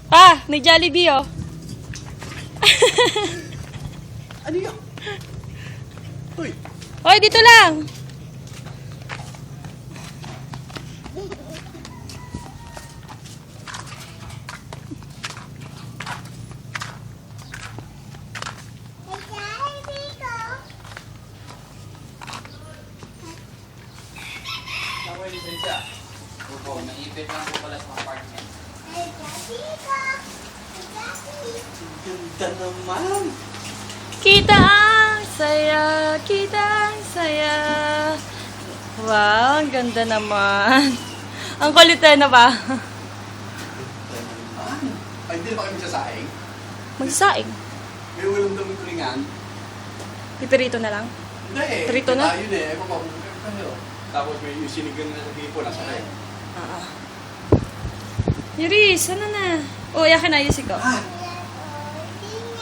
Ah, may Jollibee oh. Ano yun? Uy! Hoy, dito lang. Ako yung lisensya. Opo, naipit lang po pala sa apartment. Ganda naman! Kita ang saya, kita ang saya. Wow, ang ganda naman. Ang kulit na ba? Ganda naman! Ay, hindi na ba kayo magsasaing? Magsaing. May walang daming tulingan. Pipirito na lang. Hindi eh. Prito na? Tayo na eh. Tapos may yung sinigang na sa hipo, nasa kayo. Yuris, ano na? Oh, yakin na, ayusin ko. Ah!